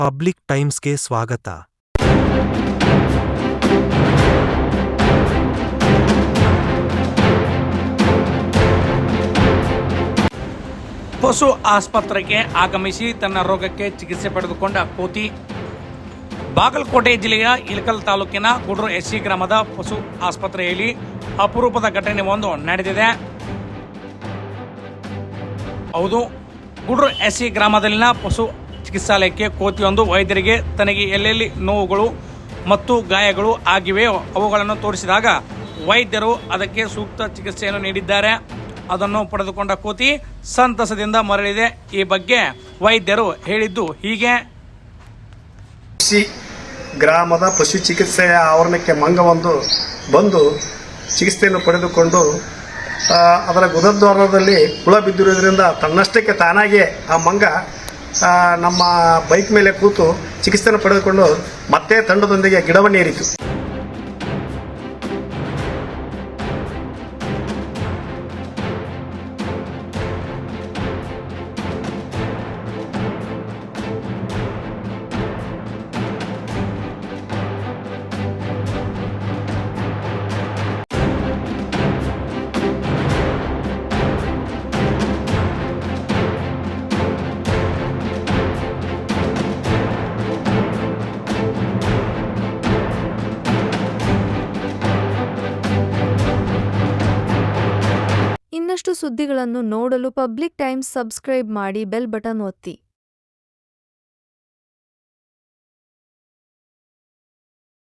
Public ಟೈಮ್ಸ್ಗೆ ಸ್ವಾಗತ. ಪಶು ಆಸ್ಪತ್ರೆಗೆ ಆಗಮಿಸಿ ತನ್ನ ರೋಗಕ್ಕೆ ಚಿಕಿತ್ಸೆ ಪಡೆದುಕೊಂಡ ಕೋತಿ. ಬಾಗಲಕೋಟೆ ಜಿಲ್ಲೆಯ ಇಳಕಲ್ ತಾಲೂಕಿನ ಗುಡ್ರು ಎಸ್ಸಿ ಗ್ರಾಮದ ಪಶು ಆಸ್ಪತ್ರೆಯಲ್ಲಿ ಅಪರೂಪದ ಘಟನೆ ಒಂದು ನಡೆದಿದೆ. ಹೌದು, ಗುಡ್ರು ಎಸ್ಸಿ ಗ್ರಾಮದಲ್ಲಿನ ಪಶು ಚಿಕಿತ್ಸಾಲಯಕ್ಕೆ ಕೋತಿಯೊಂದು ವೈದ್ಯರಿಗೆ ತನಗೆ ಎಲ್ಲೆಲ್ಲಿ ನೋವುಗಳು ಮತ್ತು ಗಾಯಗಳು ಆಗಿವೆಯೋ ಅವುಗಳನ್ನು ತೋರಿಸಿದಾಗ ವೈದ್ಯರು ಅದಕ್ಕೆ ಸೂಕ್ತ ಚಿಕಿತ್ಸೆಯನ್ನು ನೀಡಿದ್ದಾರೆ. ಅದನ್ನು ಪಡೆದುಕೊಂಡ ಕೋತಿ ಸಂತಸದಿಂದ ಮರಳಿದೆ. ಈ ಬಗ್ಗೆ ವೈದ್ಯರು ಹೇಳಿದ್ದು ಹೀಗೆ. ಗ್ರಾಮದ ಪಶು ಚಿಕಿತ್ಸೆಯ ಆವರಣಕ್ಕೆ ಮಂಗವೊಂದು ಬಂದು ಚಿಕಿತ್ಸೆಯನ್ನು ಪಡೆದುಕೊಂಡು ಅದರ ಗುದದ್ವಾರದಲ್ಲಿ ಹುಳ ಬಿದ್ದಿರುವುದರಿಂದ ತನ್ನಷ್ಟಕ್ಕೆ ತಾನಾಗಿಯೇ ಆ ಮಂಗ ನಮ್ಮ ಬೈಕ್ ಮೇಲೆ ಕೂತು ಚಿಕಿತ್ಸೆಯನ್ನು ಪಡೆದುಕೊಂಡು ಮತ್ತೆ ತಂಡದೊಂದಿಗೆ ಗಿಡವನ್ನೇರಿತು. ಇನ್ನಷ್ಟು ಸುದ್ದಿಗಳನ್ನು ನೋಡಲು ಪಬ್ಲಿಕ್ ಟೈಮ್ಸ್ ಸಬ್ಸ್ಕ್ರೈಬ್ ಮಾಡಿ, ಬೆಲ್ ಬಟನ್ ಒತ್ತಿ.